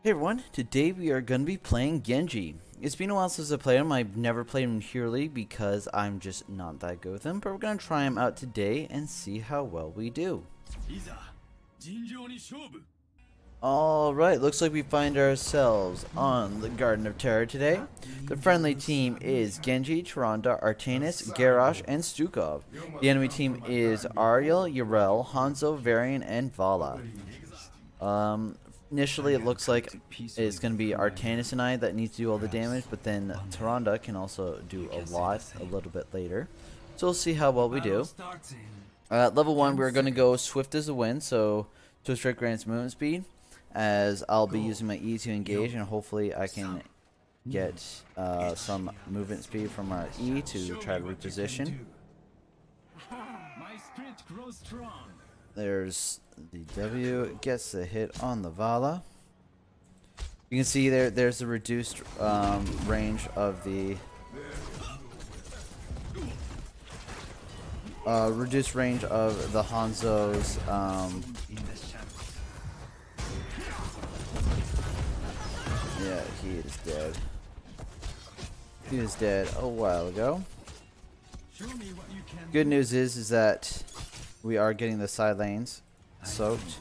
Hey everyone, today we are going to be playing Genji. It's been a while since I played him. I've never played him purely because I'm just not that good with him, but we're going to try him out today and see how well we do. Alright, looks like we find ourselves on the Garden of Terror today. The friendly team is Genji, Tyrande, Artanis, Garrosh, and Stukov. The enemy team is Ariel, Yrel, Hanzo, Varian, and Vala. Initially, it looks like it's going to be Artanis and I that needs to do all the damage, but then Tyrande can also do a lot a little bit later. So we'll see how well we do. Level 1, we're going to go Swift as the Wind, so Swift Strike grants movement speed, as I'll be using my E to engage, and hopefully I can get some movement speed from our E to try to reposition. There's the W, gets the hit on the Vala. You can see there's the reduced range of the Hanzo's yeah, he is dead. He was dead a while ago. Good news is that we are getting the side lanes soaked.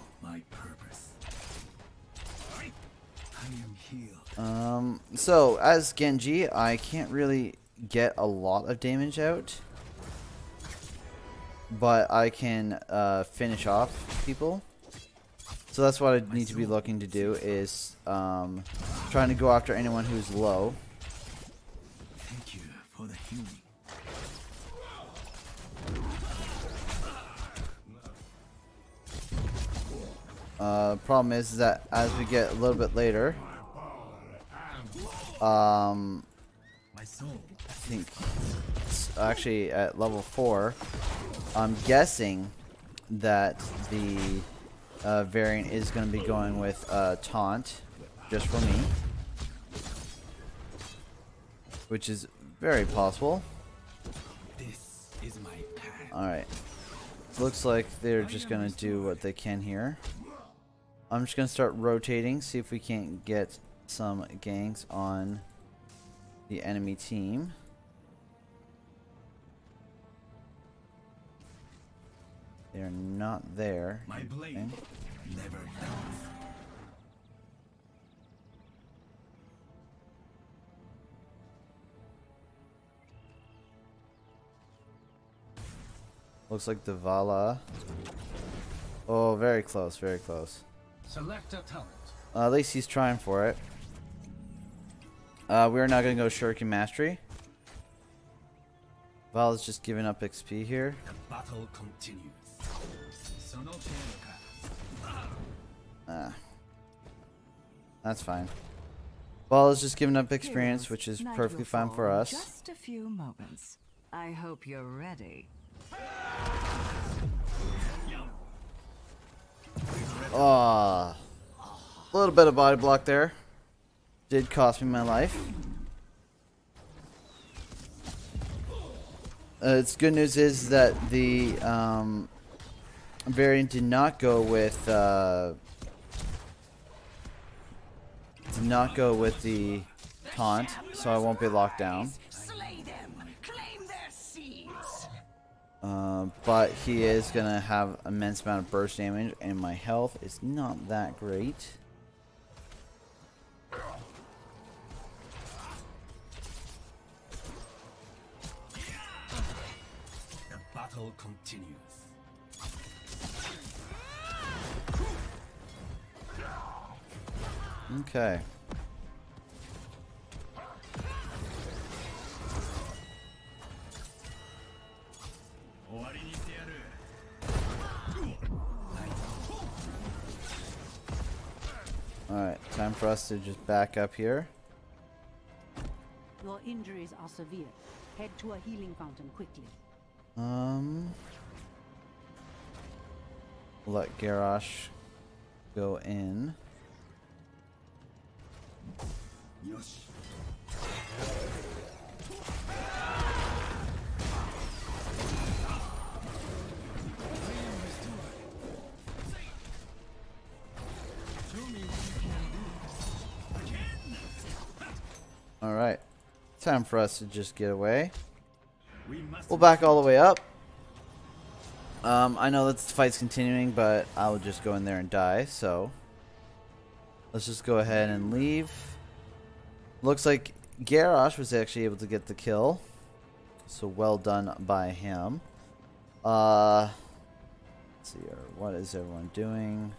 So as Genji, I can't really get a lot of damage out, but I can finish off people. So that's what I need to be looking to do, is trying to go after anyone who's low. Thank you for the healing. Problem is that as we get a little bit later, I think it's actually at level 4, I'm guessing that the variant is going to be going with taunt just for me, which is very possible. This is my path. Alright, looks like they're just going to do what they can here. I'm just going to start rotating, see if we can't get some ganks on the enemy team. They're not there. My blade Okay. never dies. Looks like the Vala. Oh, very close, very close. Select a talent. At least he's trying for it. We're not going to go Shuriken Mastery. Vala's just giving up XP here. The battle continues. That's fine. Vala's just giving up experience, which is Night perfectly will fine fall for in us. Just a few moments. I hope you're ready. Oh, a little bit of body block there. Did cost me my life. It's good news is that the variant did not go with the taunt, so I won't be locked down. Slay them. Claim their seeds. But he is gonna have immense amount of burst damage, and my health is not that great. The battle continues. Okay. Alright, time for us to just back up here. Your injuries are severe. Head to a healing fountain quickly. Let Garrosh go in. Yosh. Alright. Time for us to just get away. We must We'll back all the way up. I know that the fight's continuing, but I'll just go in there and die, so let's just go ahead and leave. Looks like Garrosh was actually able to get the kill, so well done by him. Let's see here. What is everyone doing?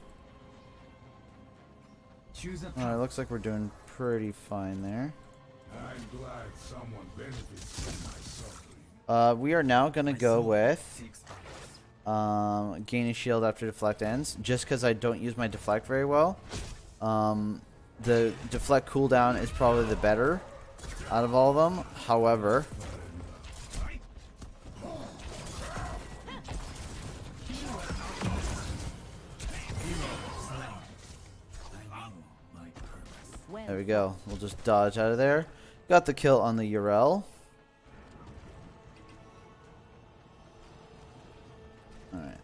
choose a Alright, looks like we're doing pretty fine there. I'm glad someone benefits from my suffering. We are now gonna go with gain a shield after deflect ends, just because I don't use my deflect very well. The deflect cooldown is probably the better out of all of them. However, there we go. We'll just dodge out of there. Got the kill on the Urel. Alright.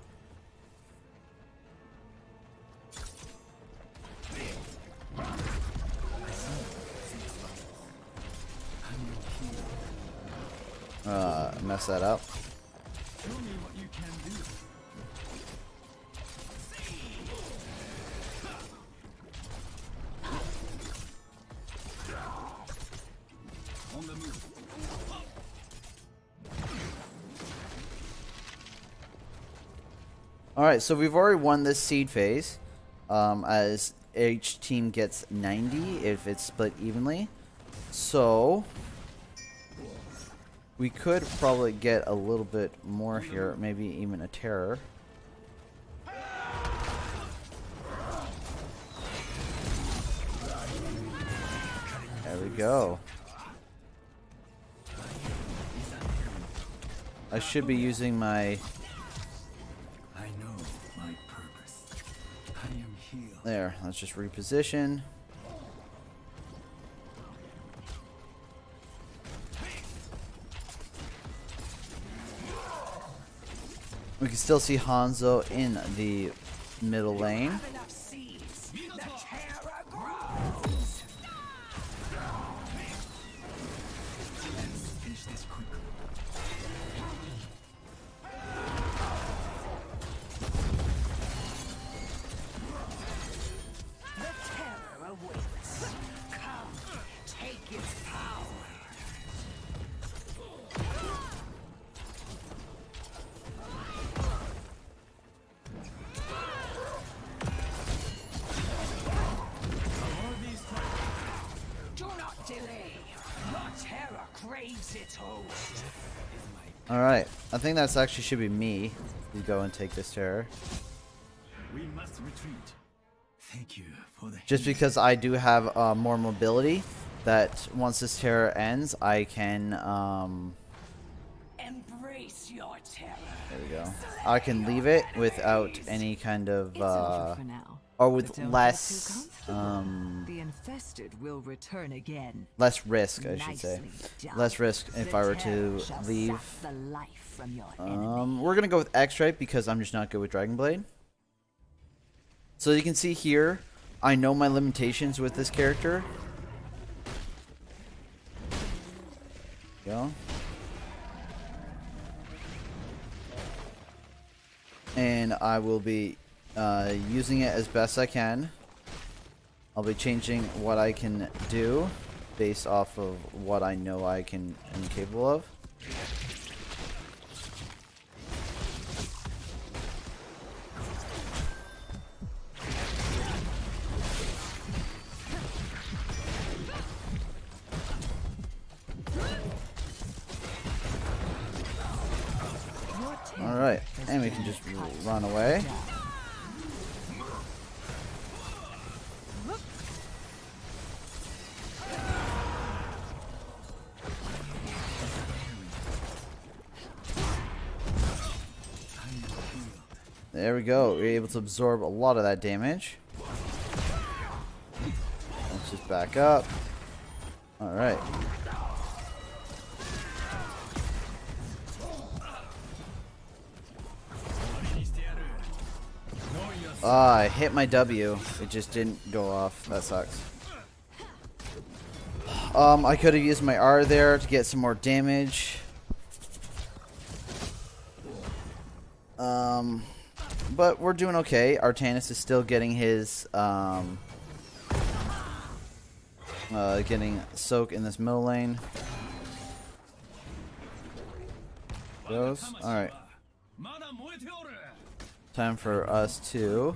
Mess that up. Show me what you can do. On the move. Alright, so we've already won this seed phase. As each team gets 90 if it's split evenly. So we could probably get a little bit more here, maybe even a terror. There we go. I should be using my... I know my purpose. I am healed. There, let's just reposition. We can still see Hanzo in the middle lane. Finish this quickly. The terror awaits. Come, take its power. Do not delay. The terror craves its host. Alright, I think that's actually should be me. We go and take this terror. We must retreat. Thank you for the Just because I do have more mobility, that once this terror ends, I can, Embrace your terror. there we go. I can leave it without any kind of, It's over for now. or with But don't get less, too comfortable. The infested will return again. less risk, I should say. Nicely done. Less risk if The I were terror to shall leave. sap the life from your enemy. We're gonna go with X-Stripe because I'm just not good with Dragon Blade. So you can see here, I know my limitations with this character. Go. And I will be using it as best I can. I'll be changing what I can do based off of what I know I am capable of. Alright, and we can just run away. There we go, we're able to absorb a lot of that damage. Let's just back up. Alright. I hit my W. It just didn't go off. That sucks. I could have used my R there to get some more damage. But we're doing okay. Artanis is still getting his getting soak in this middle lane. Goes. Alright. Time for us to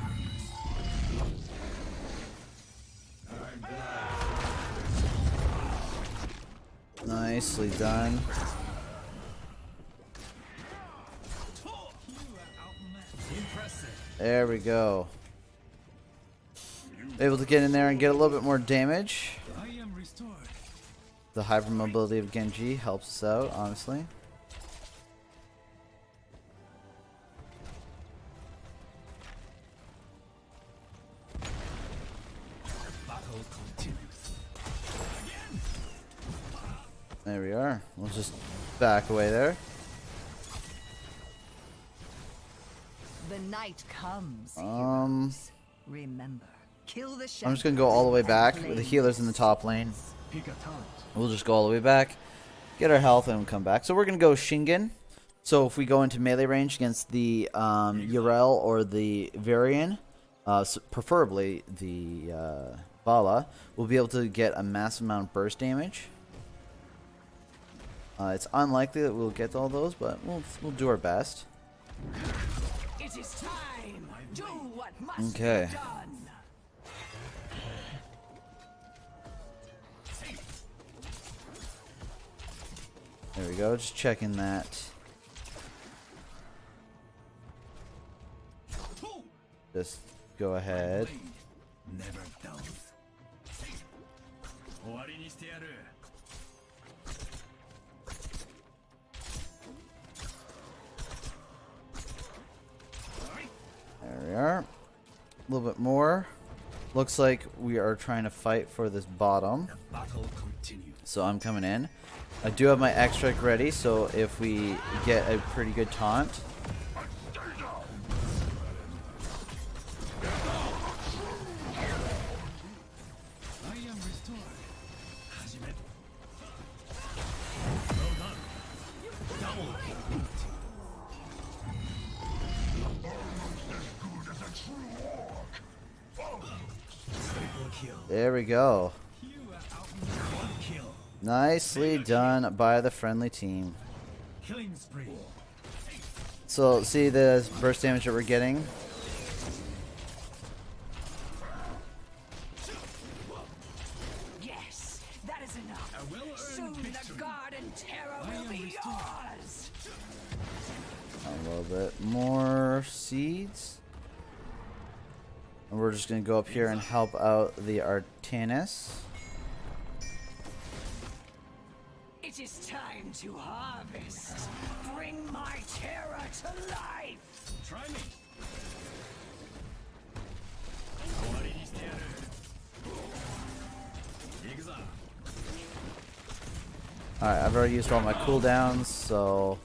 nicely done. There we go. Able to get in there and get a little bit more damage. The hypermobility of Genji helps us out, honestly. There we are. We'll just back away there. The night comes. Remember, kill the I'm just gonna go all the way back with the healers in the top lane. We'll just go all the way back, get our health, and come back. So we're gonna go Shingen. So if we go into melee range against the Yrel or the Varian, preferably the Bala, we'll be able to get a massive amount of burst damage. It's unlikely that we'll get all those, but we'll do our best. It is time. Do what must Okay. be done. There we go. Just checking that. Just go ahead. Never done. There we are. A little bit more. Looks like we are trying to fight for this bottom. Battle continues. So I'm coming in. I do have my extract ready, so if we get a pretty good taunt. There we go. Nicely done by the friendly team. Killing spree. So see the burst damage that we're getting? Yes, that is enough. Soon the garden terror will be yours. A little bit more seeds. And we're just going to go up here and help out the Artanis. It is time to harvest. Bring my terror to life. Try me. Alright, I've already used all my cooldowns, so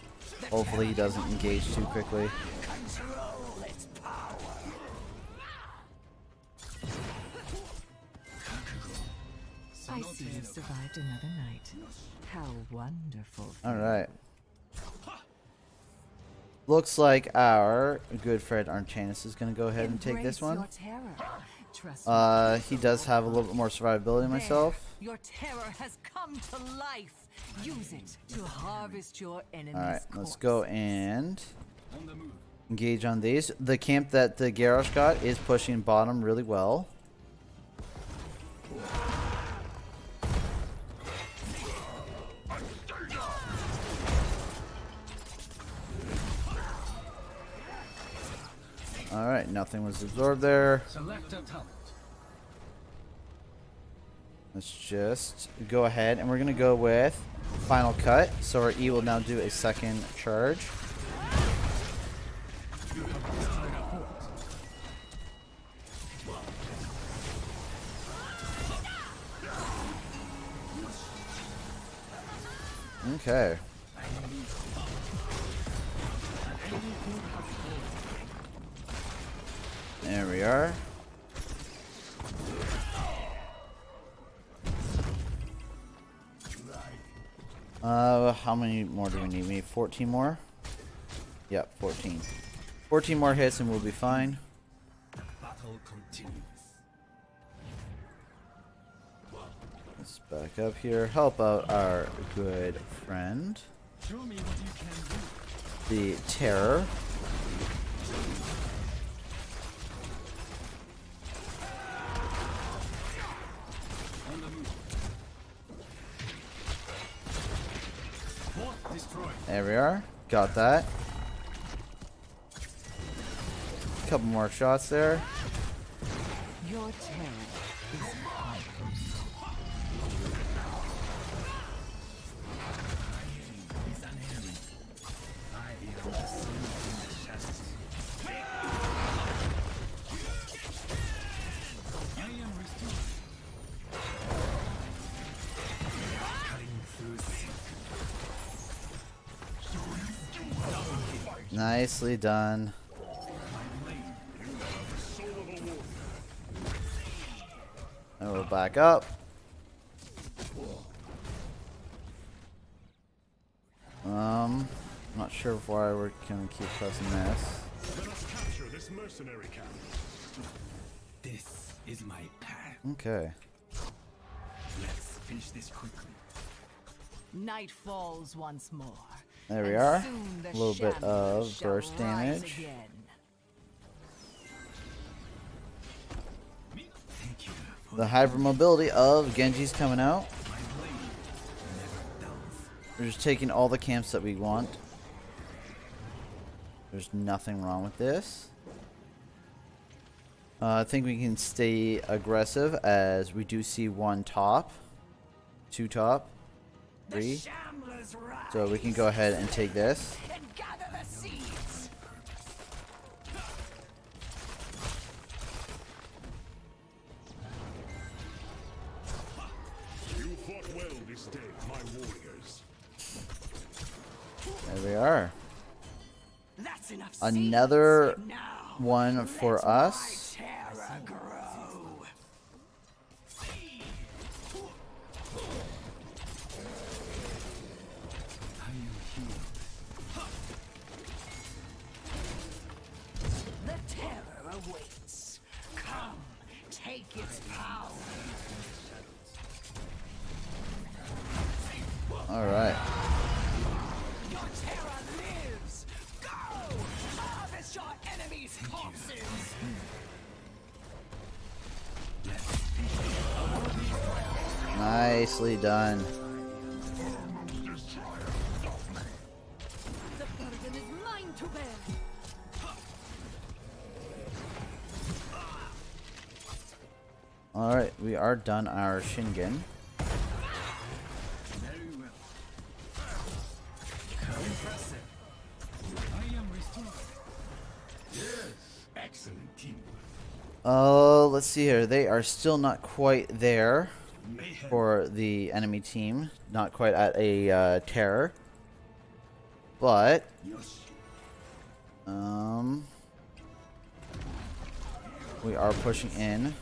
hopefully he doesn't engage too quickly. Control its power. I see you survived another night. How wonderful. Alright. Looks like our good friend Artanis is going to go ahead and take this Embrace one. your terror. Trust He does have a little bit more survivability than myself. Your terror has come to life. Use it to harvest your enemy's Alright, let's corpse. go and On the move. engage on these. The camp that the Garrosh got is pushing bottom really well. Alright, nothing was absorbed there. Select a talent. Let's just go ahead and we're going to go with Final Cut. So our E will now do a second charge. Okay. There we are. How many more do we need? We need 14 more? Yep, 14. 14 more hits and we'll be fine. Battle continues. Let's back up here. Help out our good friend, Show me what you can do. the Terror. On the move. Fort destroyed. There we are. Got that. Couple more shots there. Your terror is harmless. Is an enemy. I am the sun in the shadows. I am restored. Cutting through silk. Nicely done. And we'll back up. Not sure why we're gonna keep pressing this. Let us capture this mercenary camp. This is my path. Okay. Let's finish this quickly. Night falls once more. There we and are. soon the A little bit of shambles shall burst rise damage. again. Thank you for The hypermobility of Genji's coming out. my blade. Never dulls. We're just taking all the camps that we want. There's nothing wrong with this. I think we can stay aggressive as we do see one top, two top, three. Shamblers rise So we can go ahead and take this. and gather the seeds. You fought well this day, my warriors. There we are. That's enough Another seeds. Now, one for let us. my terror grow. I am healed. The terror awaits. Come, take its power. All right. Your terror lives. Go, harvest your enemies' corpses. Nicely done. The burden is mine to bear. All right, we are done our Shingen. Very well. Impressive. I am restored. Yes, excellent teamwork. Let's see here. They are still not quite there Mayhem. for the enemy team. Not quite at a terror. But we are pushing in.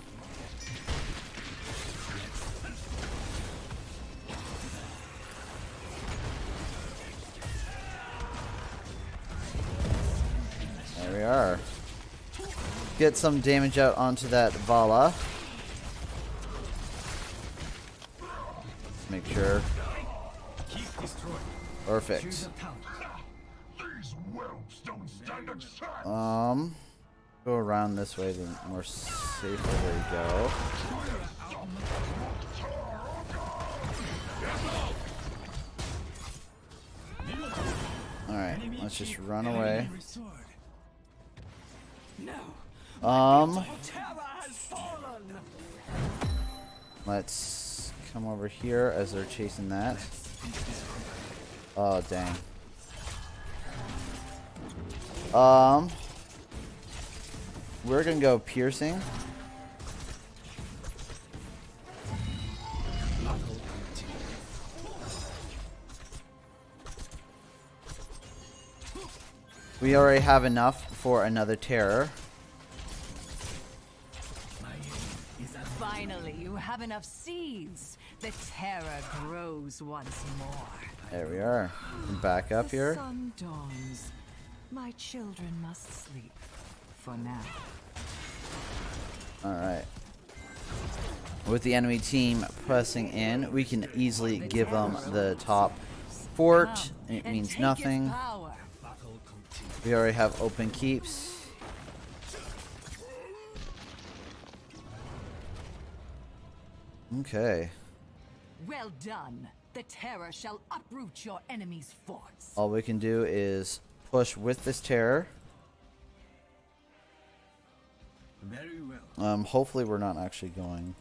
There we are. Get some damage out onto that Vala. Make sure. Keep destroyed. Perfect. Choose a talent. These whelps don't stand a chance. Go around this way, the more safer. There you go. Alright, let's just run away. Restored. No, Um, terror has fallen. let's come over here as they're chasing that. Oh, dang. We're gonna go piercing. We already have enough for another terror. Finally, you have enough seeds, the terror grows once more. There we are. Back up The here. sun dawns. My children must sleep. For now. Alright. With the enemy team pressing in, we can easily give them the top fort. It And means take nothing. its power. We already have open keeps. Okay. Well done. The terror shall uproot your enemy's forts. All we can do is push with this terror. Very well. Hopefully we're not actually going.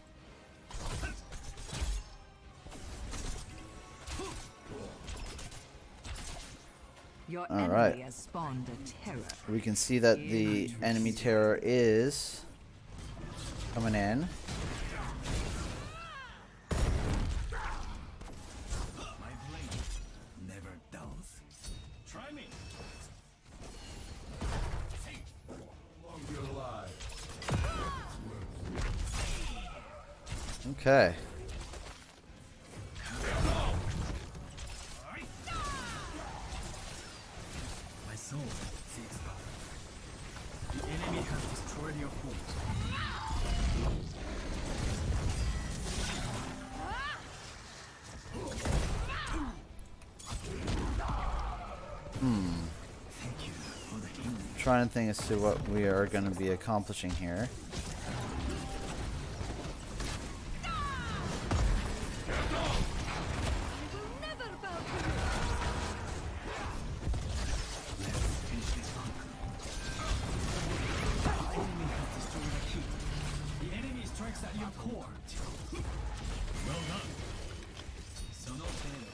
Your All enemy right. has spawned a terror. We can see that the enemy terror is coming in. My blade never dulls. Try me. Long be alive. Okay. My soul seeks power. The enemy has destroyed your fort. Thank you for the healing. Trying to think as to what we are going to be accomplishing here. Finish this conquer. The enemy has destroyed a keep. The enemy strikes at your core. Well done. So no failure.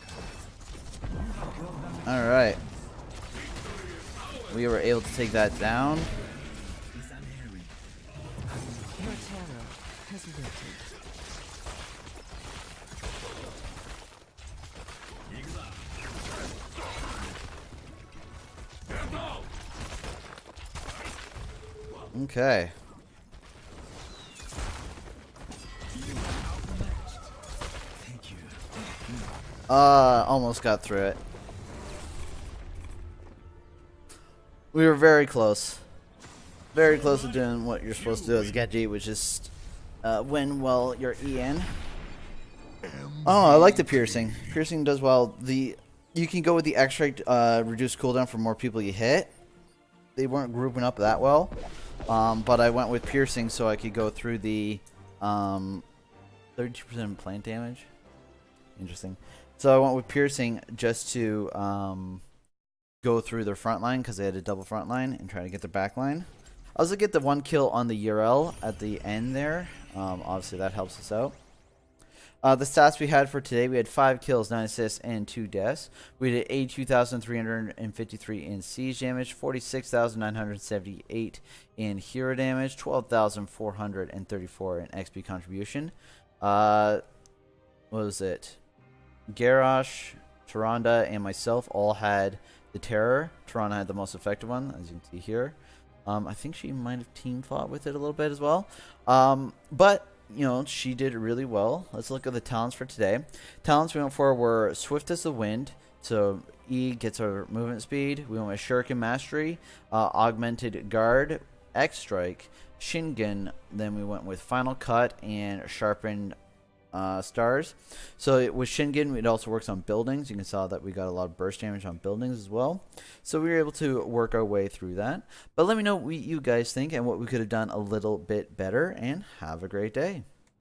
Alright. We were able to take that down. It's unhurried. Your terror has wilted. Okay. Thank you. Almost got through it. We were very close. Very close to doing what you're supposed to do as Genji, which is win while you're EN. Oh, I like the piercing. Piercing does well. You can go with the extract reduced cooldown for more people you hit. They weren't grouping up that well. But I went with piercing so I could go through the 32% plant damage. Interesting. So I went with piercing just to go through their front line because they had a double front line and try to get their back line. I also get the 1 kill on the URL at the end there. Obviously that helps us out. The stats we had for today, we had 5 kills, 9 assists, and 2 deaths. We did 82,353 in siege damage, 46,978 in hero damage, 12,434 in XP contribution. What was it? Garrosh, Tyrande, and myself all had the terror. Tyrande had the most effective one, as you can see here. I think she might have team fought with it a little bit as well. But you know, she did really well. Let's look at the talents for today. Talents we went for were Swift as the Wind. So E gets our movement speed. We went with Shuriken Mastery, Augmented Guard, X Strike, Shingen. Then we went with Final Cut and Sharpened Stars. So with Shingen, it also works on buildings. You can see that we got a lot of burst damage on buildings as well. So we were able to work our way through that. But let me know what you guys think and what we could have done a little bit better. And have a great day.